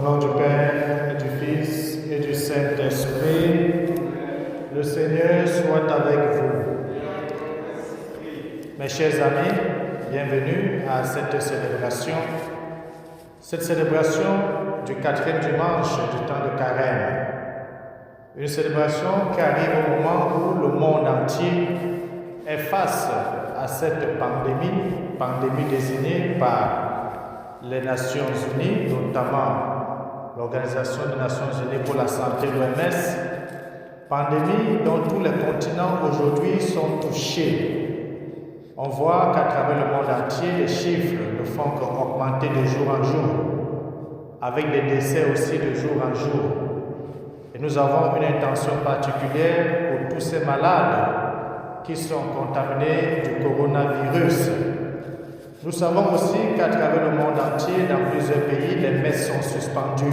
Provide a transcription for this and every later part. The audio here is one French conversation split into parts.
nom du Père, et du Fils, et du Saint-Esprit, le Seigneur soit avec vous. Mes chers amis, bienvenue à cette célébration. Cette célébration du 4e dimanche du temps de Carême. Une célébration qui arrive au moment où le monde entier est face à cette pandémie désignée par les Nations Unies, notamment l'Organisation des Nations Unies pour la Santé, l'OMS, pandémie dont tous les continents aujourd'hui sont touchés. On voit qu'à travers le monde entier, les chiffres ne font qu'augmenter de jour en jour, avec des décès aussi de jour en jour. Et nous avons une intention particulière pour tous ces malades qui sont contaminés du coronavirus. Nous savons aussi qu'à travers le monde entier, dans plusieurs pays, les messes sont suspendues.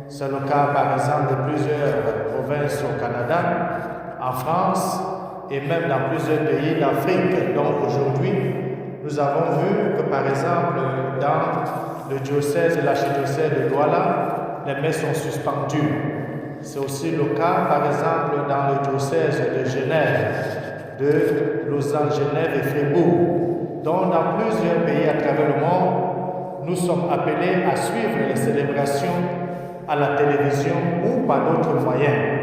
C'est le cas par exemple de plusieurs provinces au Canada, en France et même dans plusieurs pays d'Afrique. Donc aujourd'hui, nous avons vu que par exemple dans le diocèse et l'archidiocèse de Douala, les messes sont suspendues. C'est aussi le cas par exemple dans le diocèse de Genève, de Lausanne, Genève et Fribourg. Donc, dans plusieurs pays à travers le monde, nous sommes appelés à suivre les célébrations à la télévision ou par d'autres moyens.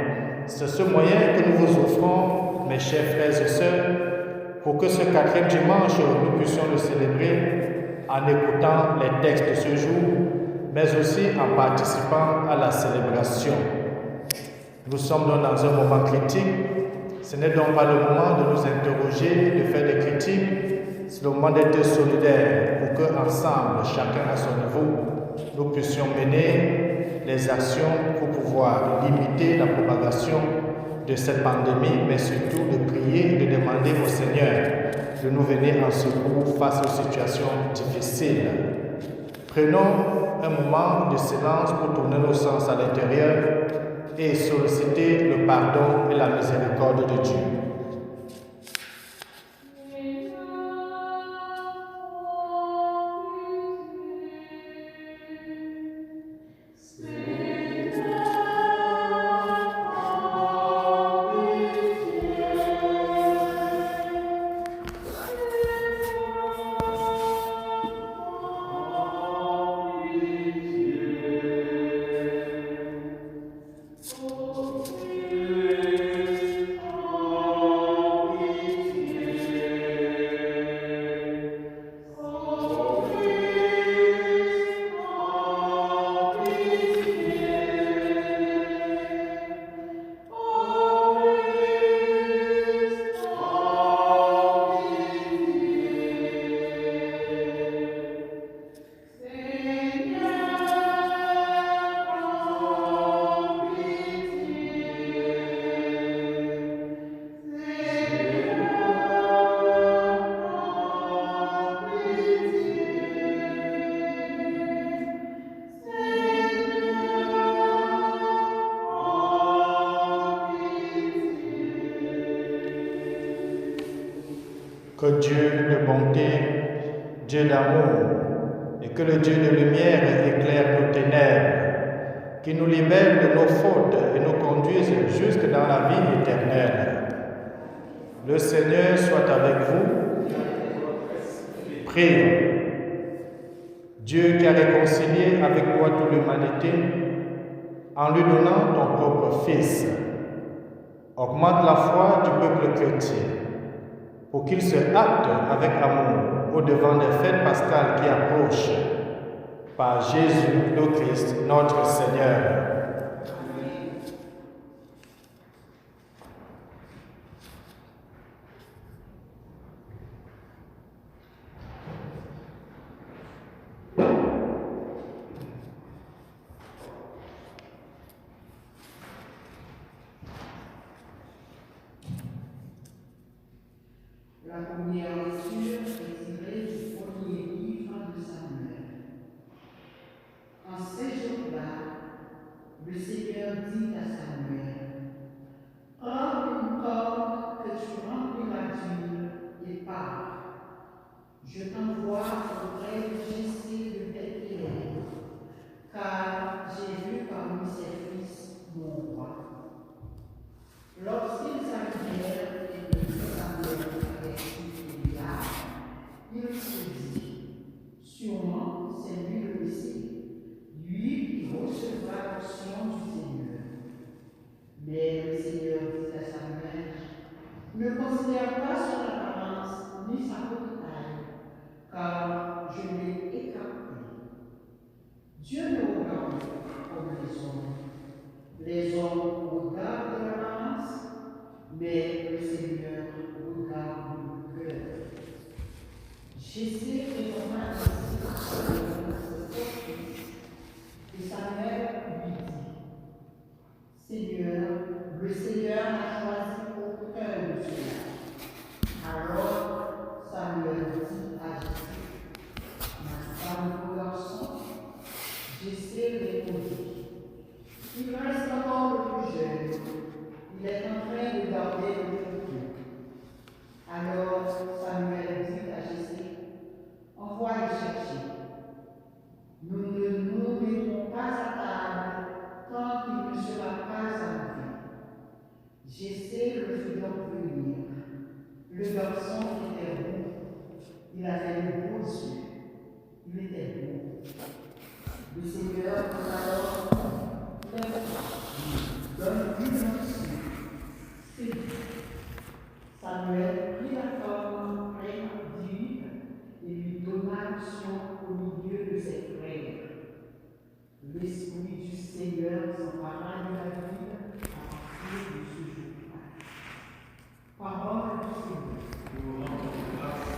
C'est ce moyen que nous vous offrons, mes chers frères et sœurs, pour que ce 4e dimanche, nous puissions le célébrer en écoutant les textes de ce jour, mais aussi en participant à la célébration. Nous sommes donc dans un moment critique. Ce n'est donc pas le moment de nous interroger, de faire des critiques. C'est le moment d'être solidaires pour que, ensemble, chacun à son niveau, nous puissions mener les actions pour pouvoir limiter la propagation de cette pandémie, mais surtout de prier et de demander au Seigneur de nous venir en secours face aux situations difficiles. Prenons un moment de silence pour tourner nos sens à l'intérieur et solliciter le pardon et la miséricorde de Dieu. Que Dieu de bonté, Dieu d'amour, et que le Dieu de lumière éclaire nos ténèbres, qui nous libère de nos fautes et nous conduise jusque dans la vie éternelle. Le Seigneur soit avec vous. Prions. Dieu qui a réconcilié avec toi toute l'humanité, en lui donnant ton propre Fils, augmente la foi du peuple chrétien, pour qu'il se hâte avec amour au-devant des fêtes pascales qui approchent, par Jésus le Christ, notre Seigneur. La première lecture est tirée du premier livre de Samuel. En ces jours-là, le Seigneur dit à Samuel, prends une corde que tu rempliras d'huile et pars. Je t'envoie auprès de Jessé de Bethléem, car Jessé présenta ainsi et Samuel lui dit, Seigneur, le Seigneur n'a choisi aucun de ceux-là. Alors Samuel dit à Jessé, n'a-t-il pas de beau garçon? Jessé répondit, il reste encore le plus jeune, il est en train de garder le troupeau. Alors Samuel dit à Jessé, envoie le chercher. Nous ne nous mettrons pas à table tant qu'il ne sera pas arrivé. Jessé le fit donc venir. Le garçon était beau. Il avait de beaux yeux. Il était beau. Le Seigneur dit alors, donne-lui l'onction. C'est dit. Samuel prit la forme pleine d'huile et lui donna l'onction au milieu de ses frères. L'Esprit du Seigneur s'empara de la ville à partir de ce jour-là. Parole du Seigneur. Nous rendons grâce.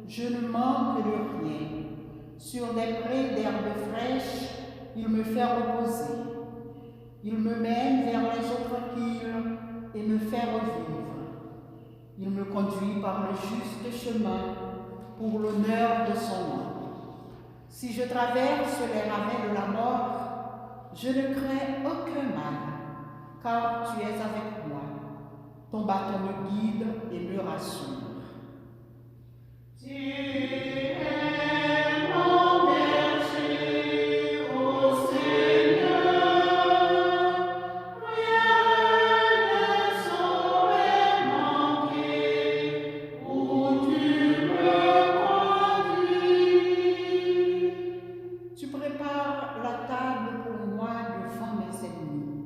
Je ne manque de rien. Sur des prés d'herbes fraîches, il me fait reposer. Il me mène vers les eaux tranquilles et me fait revivre. Il me conduit par le juste chemin pour l'honneur de son nom. Si je traverse les ravins de la mort, je ne crains aucun mal, car tu es avec moi. Ton bâton me guide et me rassure. Tu es mon berger, ô Seigneur, rien ne saurait manquer où tu me conduis. Tu prépares la table pour moi devant mes ennemis.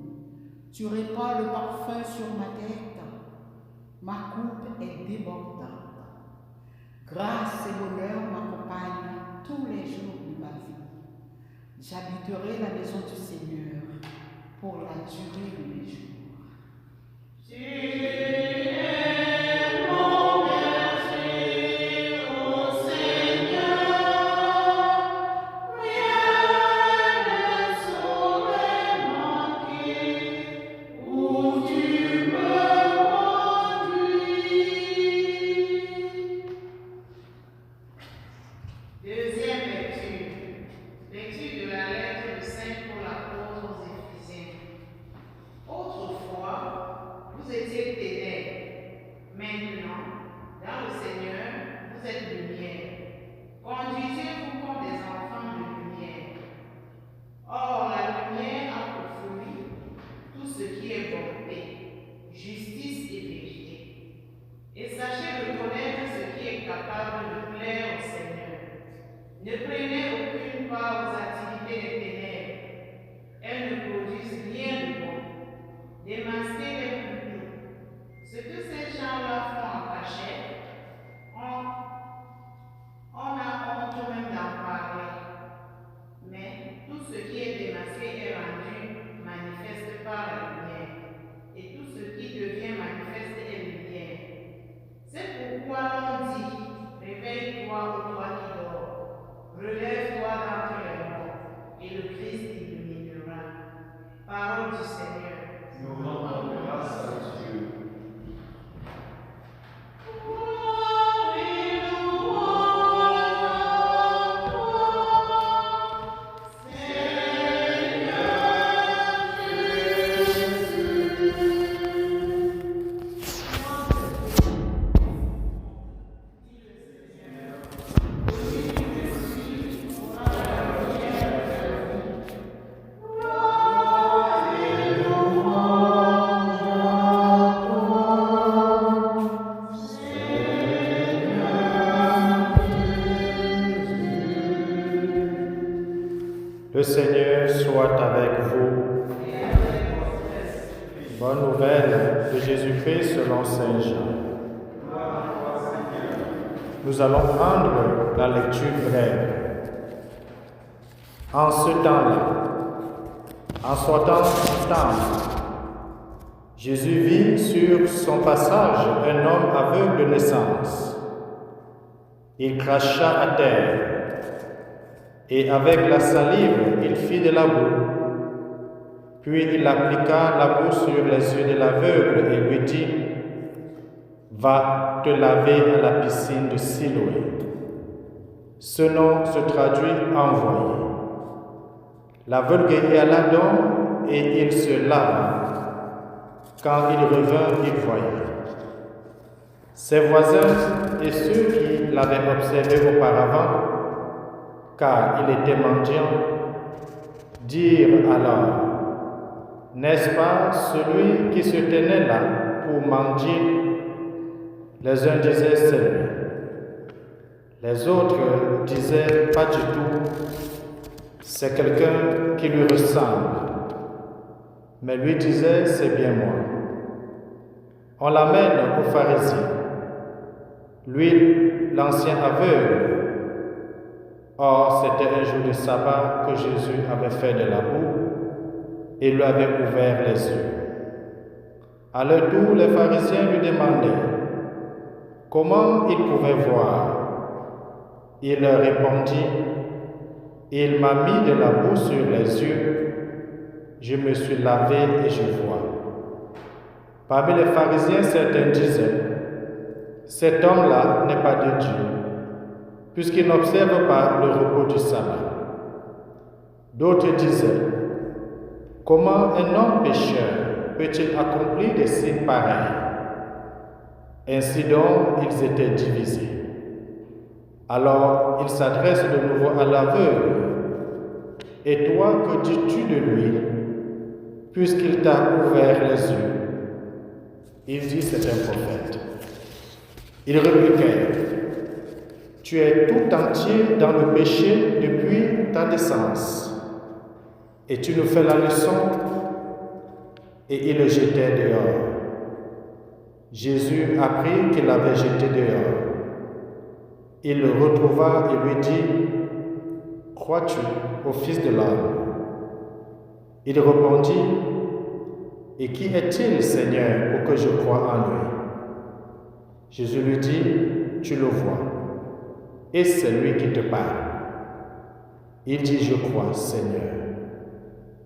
Tu répands le parfum sur ma tête. Ma coupe est débordante. Grâce et bonheur m'accompagnent tous les jours de ma vie. J'habiterai la maison du Seigneur pour la durée de mes jours. Tu es mon berger, ô Seigneur, rien ne saurait manquer où tu me Deuxième lecture. Lecture de la lettre de Saint Paul apôtre aux Éphésiens. Autrefois, vous étiez ténèbres. Maintenant, dans le Seigneur, vous êtes lumière. Conduisez-vous comme des enfants de lumière. Or, la lumière a pour fruit tout ce qui est bonté, justice et vérité. Et sachez reconnaître ce qui est capable de plaire au Seigneur. Ne prenez aucune part aux activités des ténèbres. Elles ne produisent rien de bon. Démasquez-les plutôt. Ce que ces gens-là font en cachette, on a honte même d'en parler. Mais tout ce qui est démasqué est rendu manifeste par la lumière. Et tout ce qui devient manifeste est lumière. C'est pourquoi l'on dit, réveille-toi, ô toi qui dors. Relève-toi d'entre les morts, et le Christ t'illuminera. Parole du Seigneur. Nous rendons grâce à Dieu. Le Seigneur soit avec vous. Bonne nouvelle de Jésus-Christ selon Saint Jean. Nous allons prendre la lecture brève. En ce temps-là, en sortant du temple, Jésus vit sur son passage un homme aveugle de naissance. Il cracha à terre, et avec la salive, il fit de la boue. Puis il appliqua la boue sur les yeux de l'aveugle et lui dit, « Va te laver à la piscine de Siloé. » Ce nom se traduit « envoyé ». L'aveugle y alla donc et il se lava. Quand il revint, il voyait. Ses voisins et ceux qui l'avaient observé auparavant, car il était mendiant, dirent alors, « N'est-ce pas celui qui se tenait là pour mendier ?» Les uns disaient, « C'est lui. » Les autres disaient, « Pas du tout. C'est quelqu'un qui lui ressemble. » Mais lui disait, « C'est bien moi. » On l'amène aux pharisiens. Lui, l'ancien aveugle. Or, c'était un jour de sabbat que Jésus avait fait de la boue et lui avait ouvert les yeux. À leur tour, les pharisiens lui demandaient comment il pouvait voir. Il leur répondit, « Il m'a mis de la boue sur les yeux, je me suis lavé et je vois. » Parmi les pharisiens, certains disaient, « Cet homme-là n'est pas de Dieu, puisqu'il n'observe pas le repos du sabbat. » D'autres disaient, « Comment un homme pécheur peut-il accomplir des signes pareils? » Ainsi donc, ils étaient divisés. Alors, il s'adresse de nouveau à l'aveugle. « Et toi, que dis-tu de lui, puisqu'il t'a ouvert les yeux ?» Il dit, « C'est un prophète. » Il répliquait, « Tu es tout entier dans le péché depuis ta naissance, et tu nous fais la leçon. » Et il le jetait dehors. Jésus apprit qu'il l'avait jeté dehors. Il le retrouva et lui dit, « Crois-tu au Fils de l'homme ?» Il répondit, « Et qui est-il, Seigneur, pour que je croie en lui ?» Jésus lui dit, « Tu le vois, et c'est lui qui te parle. » Il dit, « Je crois, Seigneur. »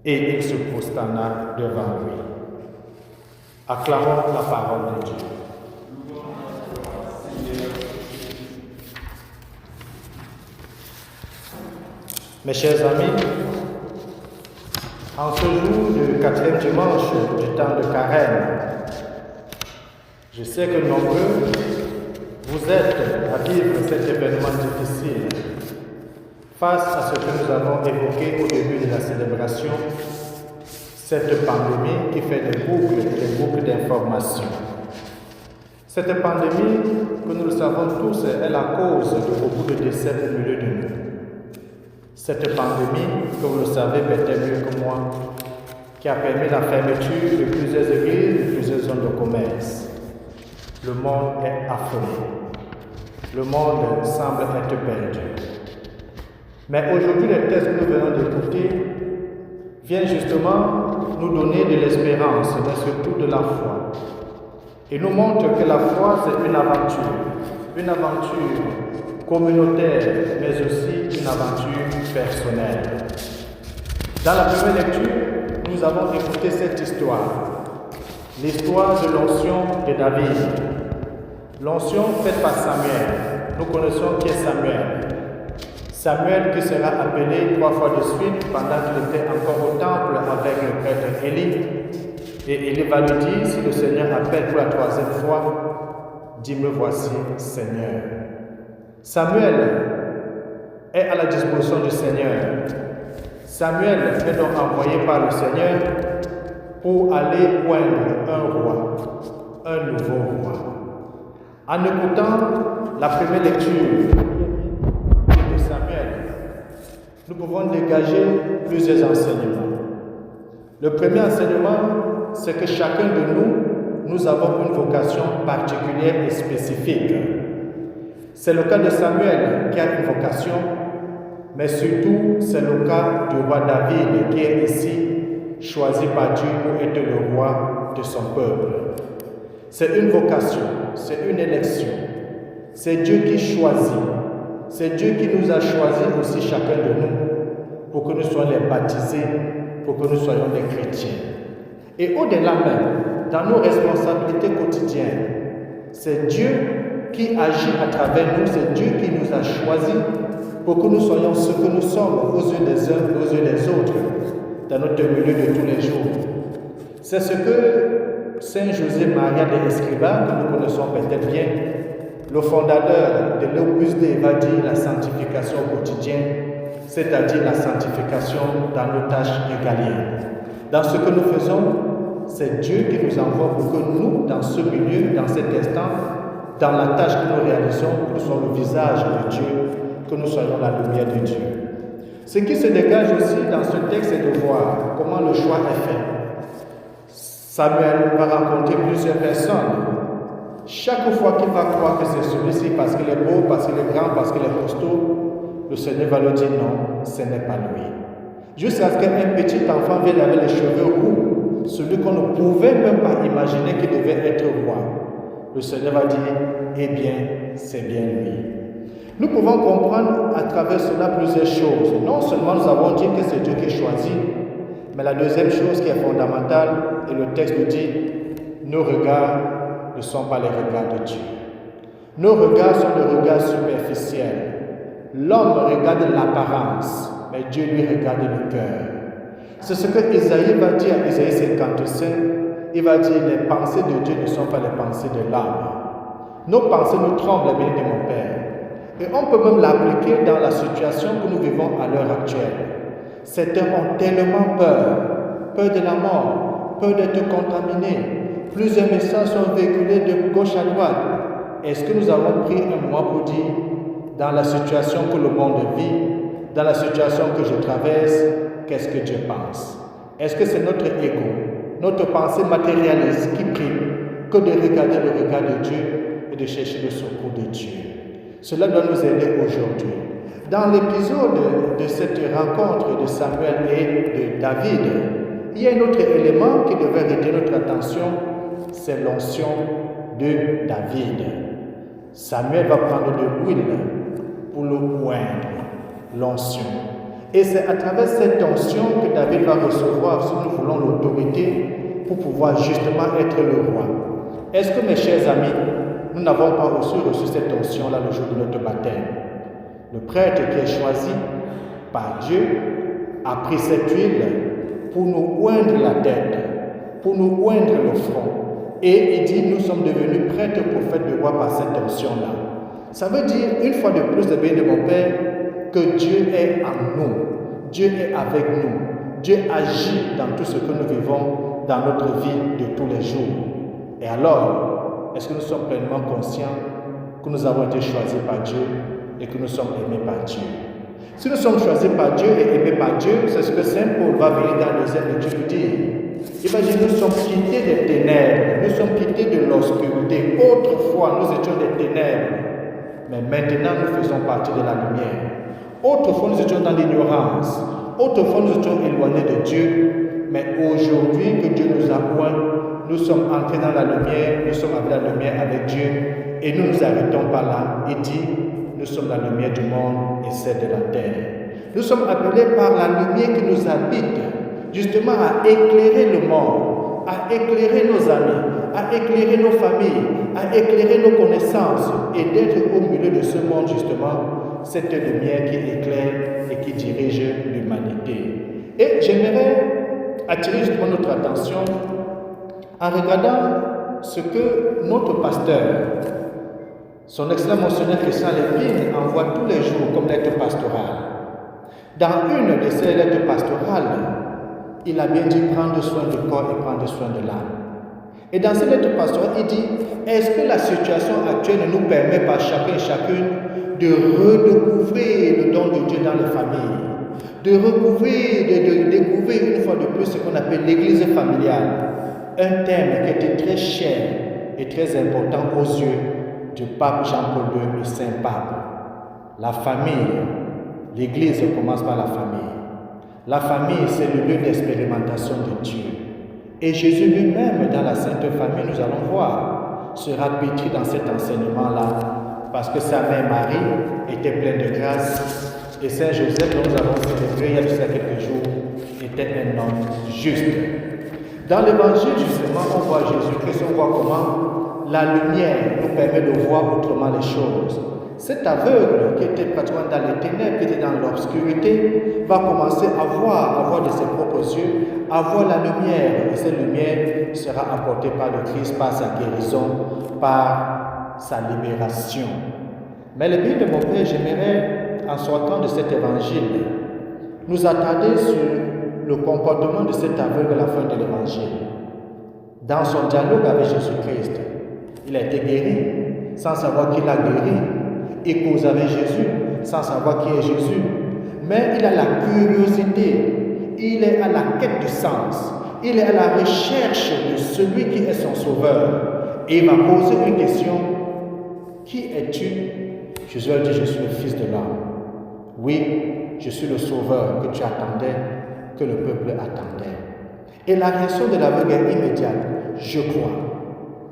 Et il se prosterna devant lui. Acclamons la parole de Dieu. Mes chers amis, en ce jour du 4e dimanche du temps de Carême, je sais que nombreux vous êtes à vivre cet événement difficile face à ce que nous avons évoqué au début de la célébration, cette pandémie qui fait des boucles d'informations. Cette pandémie, que nous le savons tous, est la cause de beaucoup de décès au milieu de nous. Cette pandémie, que vous le savez peut-être mieux que moi, qui a permis la fermeture de plusieurs églises, de plusieurs zones de commerce. Le monde est affolé. Le monde semble être perdu. Mais aujourd'hui, les textes que nous venons d'écouter viennent justement nous donner de l'espérance, mais surtout de la foi. Et nous montrent que la foi, c'est une aventure communautaire, mais aussi une aventure personnelle. Dans la première lecture, nous avons écouté cette histoire, l'histoire de l'onction de David. L'onction faite par Samuel. Nous connaissons qui est Samuel. Samuel qui sera appelé 3 fois de suite pendant qu'il était encore au temple avec le prêtre Élie. Et Élie va lui dire, si le Seigneur appelle pour la 3e fois, « Dis-me voici, Seigneur. » Samuel est à la disposition du Seigneur. Samuel est donc envoyé par le Seigneur pour aller oindre un roi, un nouveau roi. En écoutant la première lecture de Samuel, nous pouvons dégager plusieurs enseignements. Le premier enseignement, c'est que chacun de nous avons une vocation particulière et spécifique. C'est le cas de Samuel qui a une vocation, mais surtout c'est le cas du roi David qui est ici choisi par Dieu pour être le roi de son peuple. C'est une vocation, c'est une élection. C'est Dieu qui choisit. C'est Dieu qui nous a choisis aussi chacun de nous pour que nous soyons les baptisés, pour que nous soyons des chrétiens. Et au-delà même, dans nos responsabilités quotidiennes, c'est Dieu qui agit à travers nous, c'est Dieu qui nous a choisis pour que nous soyons ce que nous sommes aux yeux des uns, aux yeux des autres, dans notre milieu de tous les jours. C'est ce que Saint José Maria de Escrivá, que nous connaissons peut-être bien, le fondateur de l'Opus Dei, va dire la sanctification au quotidien, c'est-à-dire la sanctification dans nos tâches régaliennes. Dans ce que nous faisons, c'est Dieu qui nous envoie pour que nous, dans ce milieu, dans cet instant, dans la tâche que nous réalisons, nous soyons le visage de Dieu, que nous soyons la lumière de Dieu. Ce qui se dégage aussi dans ce texte, c'est de voir comment le choix est fait. Samuel va rencontrer plusieurs personnes. Chaque fois qu'il va croire que c'est celui-ci parce qu'il est beau, parce qu'il est grand, parce qu'il est costaud, le Seigneur va lui dire non, ce n'est pas lui. Jusqu'à ce qu'un petit enfant vienne avec les cheveux roux, celui qu'on ne pouvait même pas imaginer qu'il devait être roi. Le Seigneur va dire, eh bien, c'est bien lui. Nous pouvons comprendre à travers cela plusieurs choses. Non seulement nous avons dit que c'est Dieu qui choisit, mais la deuxième chose qui est fondamentale, et le texte nous dit, nos regards ne sont pas les regards de Dieu. Nos regards sont des regards superficiels. L'homme regarde l'apparence, mais Dieu lui regarde le cœur. C'est ce que Isaïe va dire à Isaïe 55. Il va dire, les pensées de Dieu ne sont pas les pensées de l'âme. Nos pensées nous tremblent, la bénédiction de mon Père. Et on peut même l'appliquer dans la situation que nous vivons à l'heure actuelle. Certains ont tellement peur de la mort, peur d'être contaminés. Plusieurs messages sont véhiculés de gauche à droite. Est-ce que nous avons pris un mois pour dire, dans la situation que le monde vit, dans la situation que je traverse, qu'est-ce que Dieu pense? Est-ce que c'est notre ego, notre pensée matérialiste qui prime que de regarder le regard de Dieu et de chercher le secours de Dieu? Cela doit nous aider aujourd'hui. Dans l'épisode de cette rencontre de Samuel et de David, il y a un autre élément qui devait retenir notre attention, c'est l'onction de David. Samuel va prendre de l'huile pour le oindre, l'onction. Et c'est à travers cette onction que David va recevoir, si nous voulons, l'autorité pour pouvoir justement être le roi. Est-ce que, mes chers amis, nous n'avons pas reçu cette onction-là le jour de notre baptême? Le prêtre qui est choisi par Dieu a pris cette huile pour nous oindre la tête, pour nous oindre le front. Et il dit, nous sommes devenus prêtres, prophètes de roi par cette onction-là. Ça veut dire, une fois de plus, le bien de mon Père, que Dieu est en nous, Dieu est avec nous, Dieu agit dans tout ce que nous vivons dans notre vie de tous les jours. Et alors, est-ce que nous sommes pleinement conscients que nous avons été choisis par Dieu et que nous sommes aimés par Dieu? Si nous sommes choisis par Dieu et aimés par Dieu, c'est ce que Saint Paul va venir dans le deuxième de Dieu nous dire. Il va dire, nous sommes quittés des ténèbres, nous sommes quittés de l'obscurité. Autrefois, nous étions des ténèbres, mais maintenant nous faisons partie de la lumière. Autrefois, nous étions dans l'ignorance. Autrefois, nous étions éloignés de Dieu. Mais aujourd'hui, que Dieu nous a oints, nous sommes entrés dans la lumière, nous sommes avec la lumière avec Dieu, et nous ne nous arrêtons pas là. Il dit, nous sommes la lumière du monde et celle de la terre. Nous sommes appelés par la lumière qui nous habite, justement à éclairer le monde, à éclairer nos amis, à éclairer nos familles, à éclairer nos connaissances, et d'être au milieu de ce monde, justement, cette lumière qui éclaire et qui dirige l'humanité. Et j'aimerais attirer justement notre attention en regardant ce que notre pasteur, son excellent monseigneur Christian Lépine, envoie tous les jours comme lettre pastorale. Dans une de ces lettres pastorales, il a bien dit prendre soin du corps et prendre soin de l'âme. Et dans cette lettre pastorale, il dit, est-ce que la situation actuelle ne nous permet pas chacun et chacune de redécouvrir le don de Dieu dans les familles, de découvrir une fois de plus ce qu'on appelle l'église familiale, un thème qui était très cher et très important aux yeux du pape Jean-Paul II, le Saint-Pape. La famille. L'Église commence par la famille. La famille, c'est le lieu d'expérimentation de Dieu. Et Jésus lui-même, dans la Sainte Famille, nous allons voir, sera pétri dans cet enseignement-là, parce que sa mère Marie était pleine de grâce, et Saint Joseph, dont nous avons célébré il y a quelques jours, était un homme juste. Dans l'Évangile, justement, on voit Jésus-Christ, on voit comment la lumière nous permet de voir autrement les choses. Cet aveugle qui était pratiquement dans les ténèbres, qui était dans l'obscurité, va commencer à voir de ses propres yeux, à voir la lumière. Et cette lumière sera apportée par le Christ, par sa guérison, par sa libération. Mais le but de mon Père, j'aimerais, en sortant de cet évangile, nous attarder sur le comportement de cet aveugle à la fin de l'évangile. Dans son dialogue avec Jésus-Christ, il a été guéri sans savoir qui l'a guéri. Il cause avec Jésus sans savoir qui est Jésus. Mais il a la curiosité, il est à la quête du sens, il est à la recherche de celui qui est son sauveur. Et il va poser une question: qui es-tu? Jésus a dit: je suis le Fils de l'homme. Oui, je suis le sauveur que tu attendais, que le peuple attendait. Et la réaction de l'aveugle est immédiate: je crois,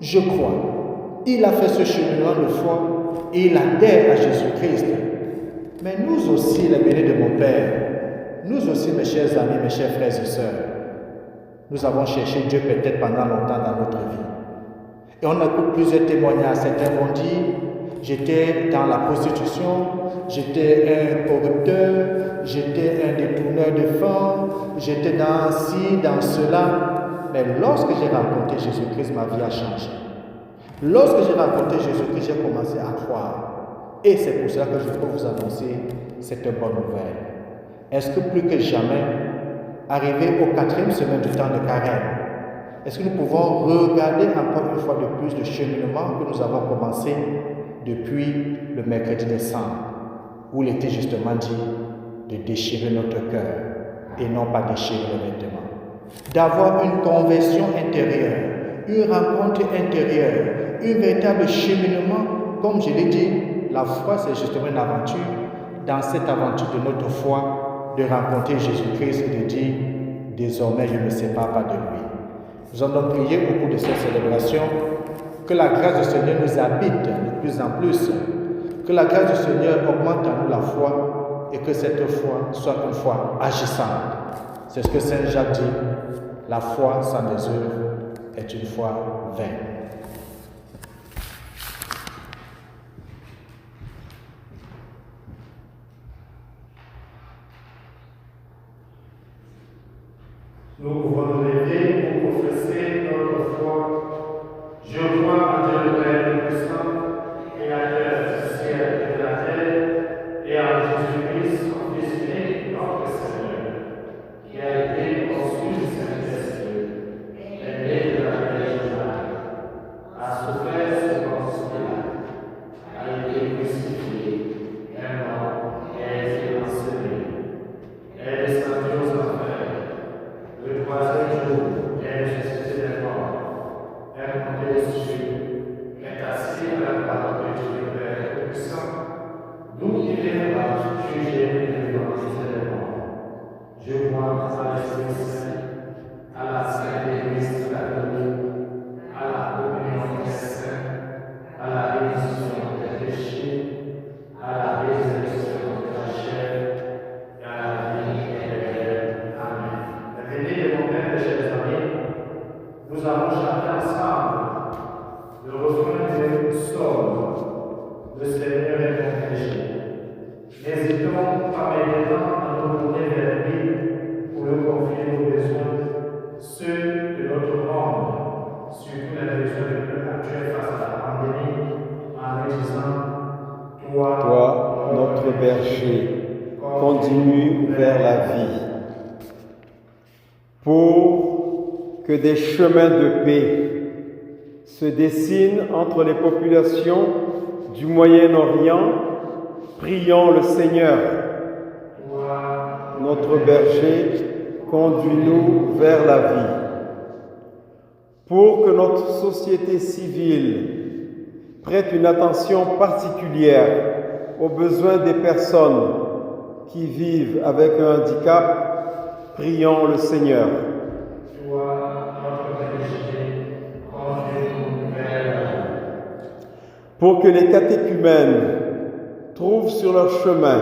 je crois. Il a fait ce cheminement de foi et il adhère à Jésus-Christ. Mais nous aussi, les bénis de mon Père, nous aussi, mes chers amis, mes chers frères et sœurs, nous avons cherché Dieu peut-être pendant longtemps dans notre vie. Et on écoute plusieurs témoignages. Certains vont dire: j'étais dans la prostitution, j'étais un corrupteur, j'étais un détourneur de fonds, j'étais dans ci, dans cela. Mais lorsque j'ai rencontré Jésus-Christ, ma vie a changé. Lorsque j'ai rencontré Jésus-Christ, j'ai commencé à croire. Et c'est pour cela que je peux vous annoncer cette bonne nouvelle. Est-ce que plus que jamais, arrivé au 4e semaine du temps de carême, est-ce que nous pouvons regarder encore une fois de plus le cheminement que nous avons commencé depuis le mercredi décembre, où il était justement dit de déchirer notre cœur et non pas déchirer les vêtements. D'avoir une conversion intérieure, une rencontre intérieure, un véritable cheminement. Comme je l'ai dit, la foi, c'est justement une aventure. Dans cette aventure de notre foi, de rencontrer Jésus-Christ et de dire: désormais, je ne me sépare pas de lui. Nous allons prier au cours de cette célébration que la grâce du Seigneur nous habite de plus en plus, que la grâce du Seigneur augmente en nous la foi et que cette foi soit une foi agissante. C'est ce que Saint Jacques dit: la foi sans les œuvres est une foi vaine. Nous pouvons nous lever pour professer notre foi. Je crois en Dieu le Père Tout-Puissant, Créateur du ciel et de la terre, et en Jésus-Christ, son Fils unique, notre Seigneur, qui a été conçu du Saint-Esprit, est né de la Vierge Marie, a souffert sous Ponce Pilate, a été crucifié, est mort et a été enseveli, est descendu aux enfers. Le troisième jour, est ressuscité des morts, est monté aux cieux, est assis à la droite de Dieu le Père Tout-Puissant, d'où il viendra juger les vivants et les morts. Je crois à l'Esprit Saint, à la Sainte Église catholique, à la communion des saints, à la rémission des péchés, à la résurrection de la chair et à la vie éternelle. Amen. Bénis de mon Père, mes chers amis, nous allons chanter ensemble le refrain de psaume: le Seigneur est mon péché. N'hésitons pas maintenant à nous tourner vers lui pour lui confier nos besoins, ceux de notre monde, surtout les besoins du peuple actuel face à la pandémie, en lui disant: Toi, notre berger, conduis-nous vers la vie. Pour que des chemins de paix se dessinent entre les populations du Moyen-Orient, prions le Seigneur. Notre berger, conduis-nous vers la vie. pour que notre société civile prête une attention particulière aux besoins des personnes qui vivent avec un handicap, prions le Seigneur. Pour que les catéchumènes trouvent sur leur chemin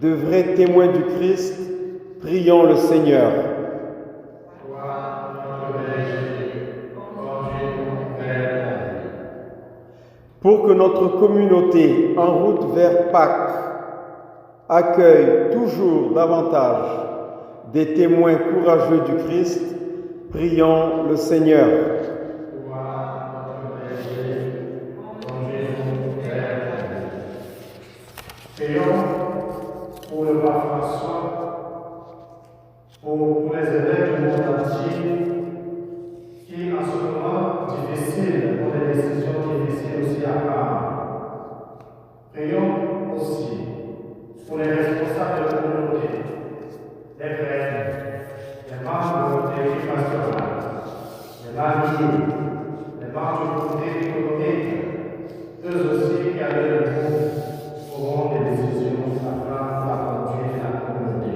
de vrais témoins du Christ, prions le Seigneur. Pour que notre communauté en route vers Pâques accueille toujours davantage des témoins courageux du Christ, prions le Seigneur. Prions pour le pape François, pour les évêques du monde entier, qui en ce moment difficile, pour des décisions difficiles aussi à prendre. Prions aussi pour les responsables de la communauté, les prêtres, les membres de l'équipe pastorale, les mariés, les membres du comité économique, eux aussi qui avaient le groupe auront des décisions à prendre pour conduire la communauté.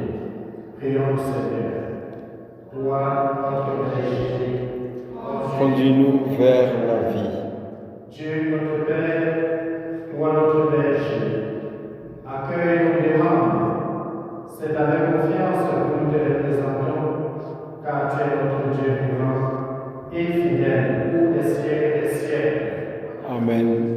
Prions le Seigneur. Toi, notre Père Jésus, Conduis-nous vers la vie. Dieu notre Père, toi notre berger, accueille nos demandes. C'est avec confiance que nous te représentons, car tu es notre Dieu vivant et fidèle pour les siècles des siècles. Amen.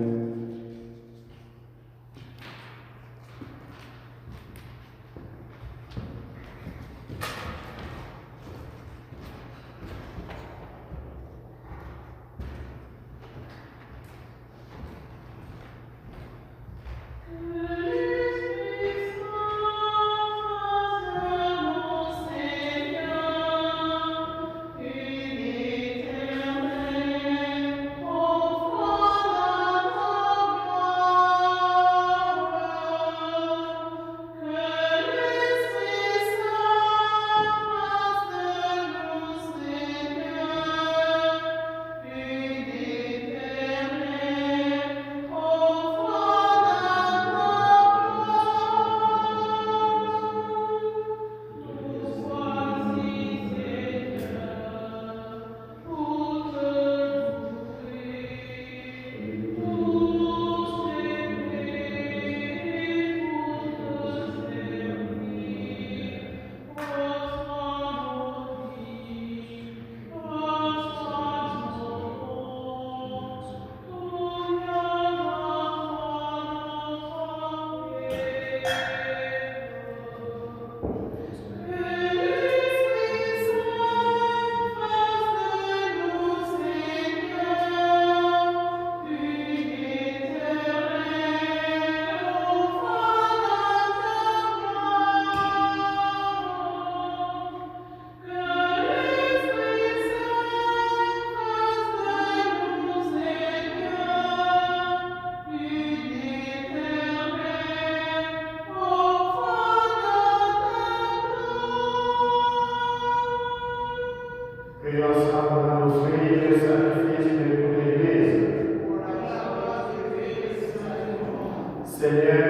Seigneur,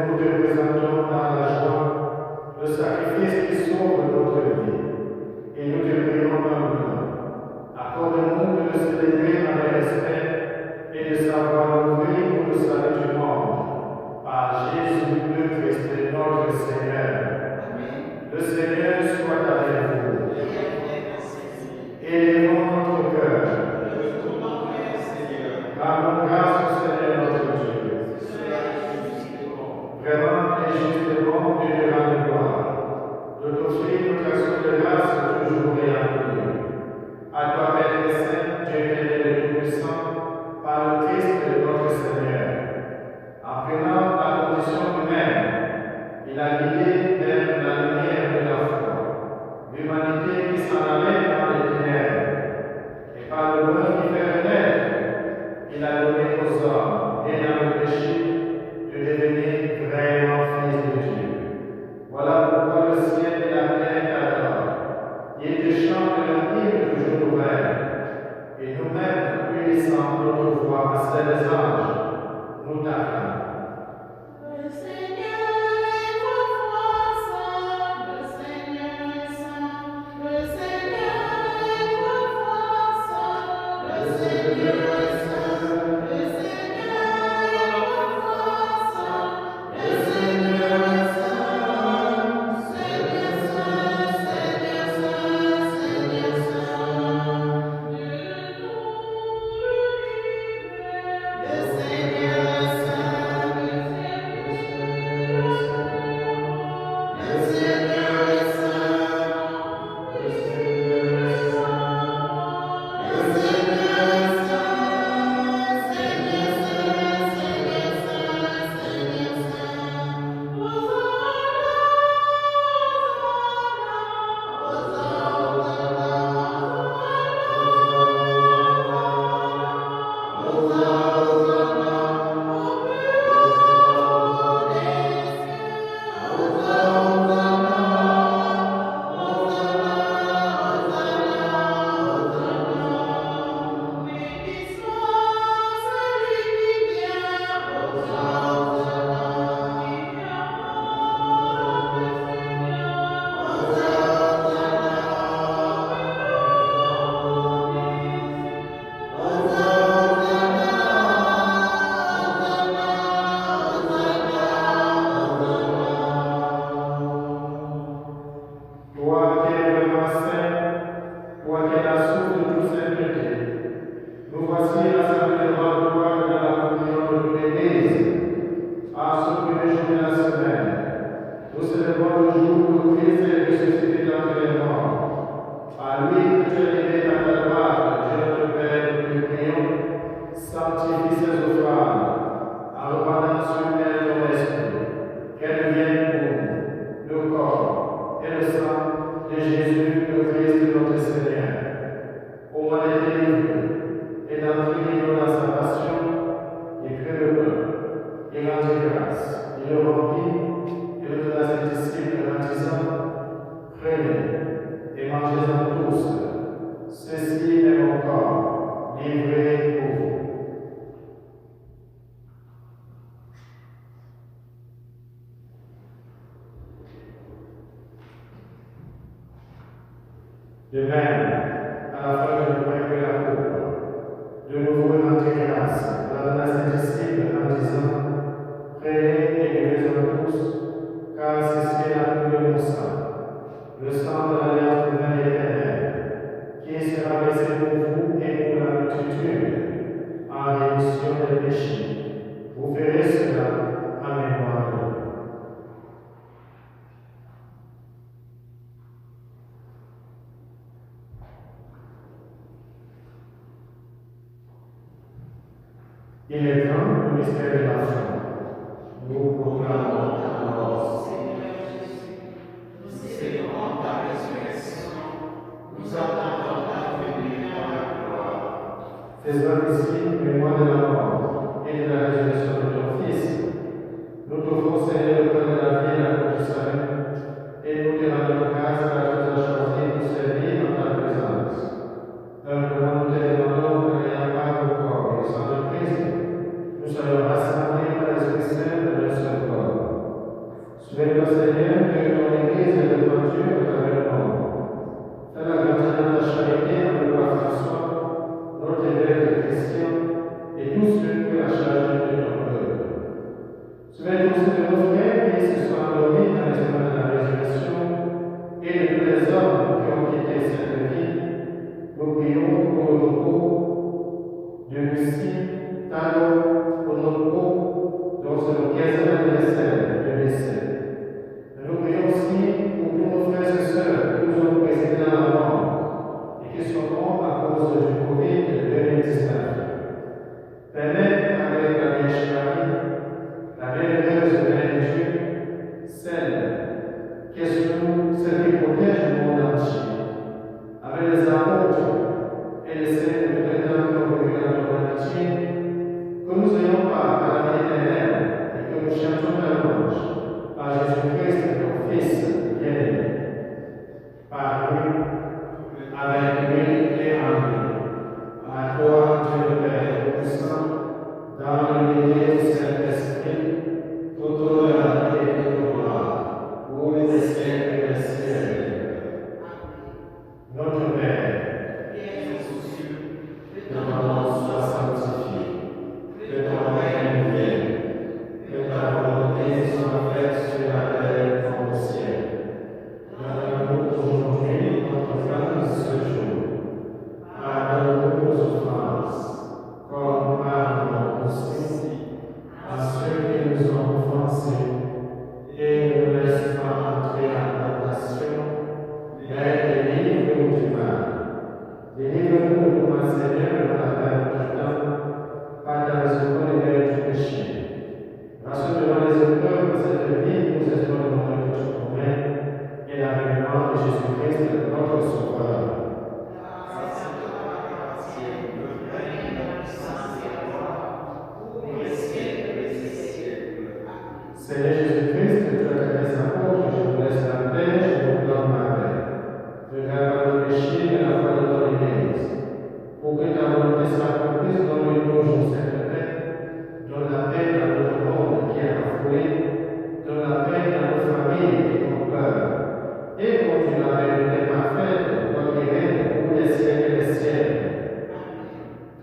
nous te présentons dans la joie le sacrifice qui sauve notre vie. Et nous te prions humblement. Accorde-nous de le célébrer avec respect et de savoir l'ouvrir pour le salut du monde. Par Jésus le Christ, notre Seigneur. Amen. Le Seigneur soit avec vous. Élevons notre cœur. Rendons grâce au Seigneur notre Dieu. Vraiment et justement, Dieu te rend gloire, de t'offrir notre action de grâce toujours et en lieu. À toi, Père très saint, Dieu éternel et tout-puissant, par le Christ notre Seigneur. En prenant la condition humaine, il a guidé vers la lumière de la foi, l'humanité qui s'en allait dans les ténèbres. Et par le bon qui fait renaître, il a donné aux hommes, et dans le péché, de devenir vraiment fils de Dieu. Voilà pourquoi le ciel et la terre t'adorent. Ils te chantent leur hymne toujours ouvert. puissant notre voix à celle des anges, nous t'acclamons. Le Seigneur est votre saint, le Seigneur est saint, le Seigneur est votre saint, le Seigneur est saint, le Seigneur est votre saint, le Seigneur est saint, Seigneur saint, Seigneur saint, Seigneur saint, Dieu de tout l'univers, le Seigneur est saint, le Seigneur est saint, le Seigneur est saint, le Seigneur est saint, Seigneur saint, Seigneur saint, Seigneur saint, Toi qui es vraiment saint, toi qui es la source de toute sainteté, nous voici rassemblés devant toi dans la communion de toute l'Église. En ce premier jour de la semaine, nous célébrons le jour où Christ est ressuscité d'entre les morts. À lui que tu es levé dans ta gloire, Dieu notre Père, nous te prions, sanctifie ces offrandes, en répandant sur elle ton esprit, qu'elle devienne pour nous le corps et le sang de Jésus, le Christ notre Seigneur. Au moins d'être libre et d'entrer dans sa passion, il prit le pain, il rendit grâce, il le remplit, et le donna à ses disciples en disant, prenez et mangez-en tous, ceci est mon corps, livré pour vous. De même, à la fin de prêcher la coupe, de nouveau il rendit grâce, la donna à ses disciples en disant, prenez et buvez-en tous, car ceci est la coupe de mon sang, le sang de l'alliance nouvelle et éternelle, qui sera versé pour vous et pour la multitude, en rémission des péchés. Vous ferez cela en mémoire de moi. Il est temps, le mystère de la foi. Nous proclamons ta mort, Seigneur Jésus, nous célébrons ta résurrection, nous attendons ta venue dans la gloire. faisant ici mémoire de la mort et de la résurrection de ton Fils. Nous t'offrons, Seigneur, le pain de la vie et la coupe du salut, et nous te rendons grâce car tu nous as choisis pour servir dans ta présence. Humblement, nous te demandons que n'ayant pas au corps et au sang de Christ, nous soyons rassemblés par l'Esprit Saint dans un seul corps. Souhaite-toi, Seigneur, que ton Église est répandue à travers le monde. Fais la grandeur de ta charité en le roi François, notre évêque Christian, et Notre Père, qui es aux cieux, que ton nom soit sanctifié, que ton règne vienne, que ta volonté soit faite sur la terre comme au ciel. Donne-nous aujourd'hui notre pain de ce jour. Pardonne-nous nos offenses, comme pardonnons aussi à ceux qui nous ont offensés. Et ne nous laisse pas entrer en tentation, mais délivre-nous du mal. Délivre-nous de tout mal, Seigneur, dans la paix de temps, pas dans les épreuves du péché. Rassure devant les épreuves de cette vie, nous espérons demander que tu promets et l'avènement de Jésus-Christ, notre Sauveur. Seigneur Jésus-Christ, tu as dit à tes apôtres, je vous laisse la paix, je vous donne ma paix. Regarde pas le péché, mais la foi de ton Église. Pour que ta volonté soit accomplie, donne-nous toujours cette paix. Donne la paix dans notre monde qui est affolé. Donne la paix dans nos familles qui ont peur. Et conduis la vérité parfaite, toi qui règnes pour les siècles et les siècles.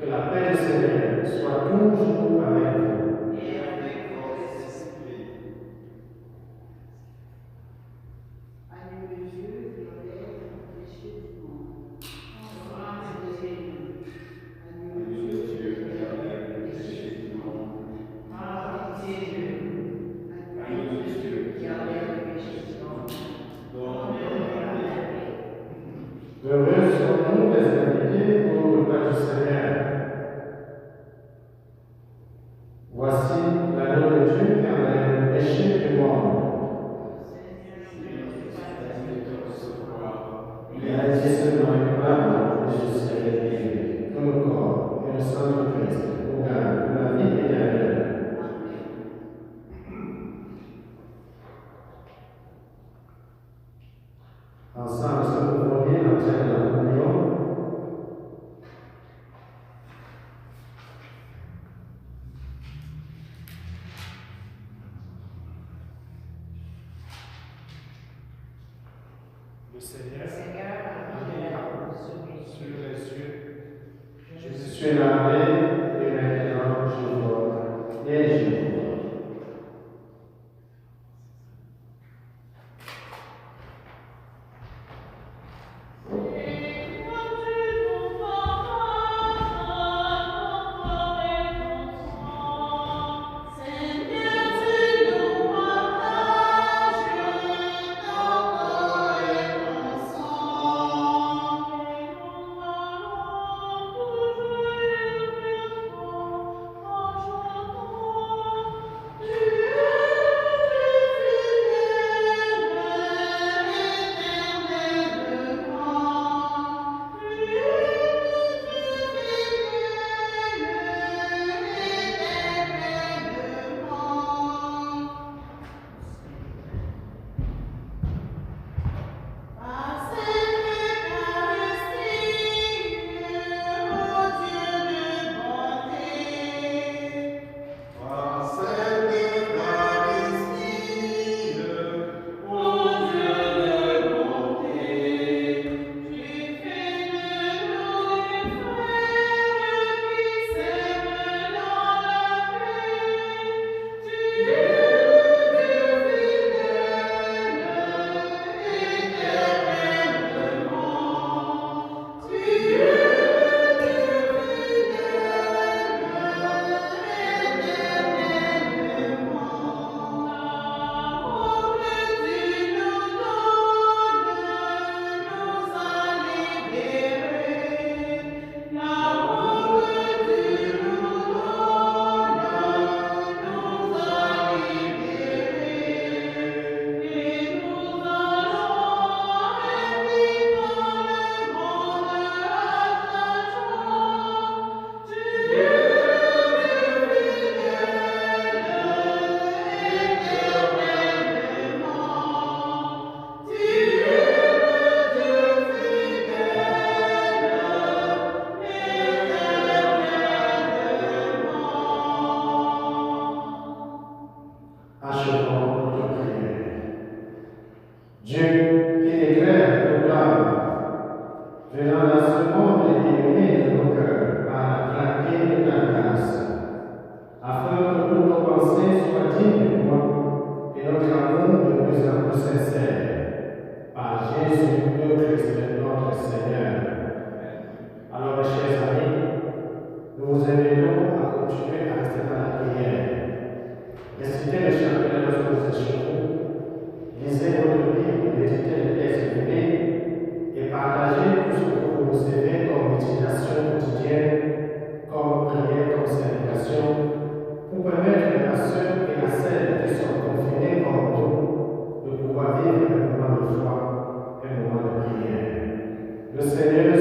Que la paix du Seigneur soit toujours avec vous. Agneau de Dieu, qui enlève le péché du monde. Agneau de Dieu, qui enlève le péché du monde. Pitié de nous. Agneau de Dieu, qui enlève le péché du monde. Donne-nous la paix. Heureux sommes-nous les invités au repas du Seigneur. Voici l'agneau de Dieu qui enlève le péché du monde. Il a dit seulement une parole et je serai guéri. Que le corps et le sang de Christ nous gardent pour la vie éternelle. Ensemble, nous pouvons lire l'entrée de la communion. Le Seigneur sur les cieux. Je suis lavé et maintenant je vois et je vois. Thank you. venant dans ce monde illumine nos cœurs par la clarté de ta grâce, afin que toutes nos pensées soient dignes de toi et notre amour de plus en plus sincère, par Jésus le Christ, notre Seigneur. Alors, mes chers amis, nous vous invitons à continuer à rester dans la prière. Récitez le chapelet lorsque vous êtes chez vous, lisez votre Bible, méditez les textes bibliques et partagez tout ce que vous recevez comme méditation quotidienne, comme prière, comme célébration, pour permettre à ceux et à celles qui sont confinés comme nous de pouvoir vivre un moment de foi, un moment de prière. Le Seigneur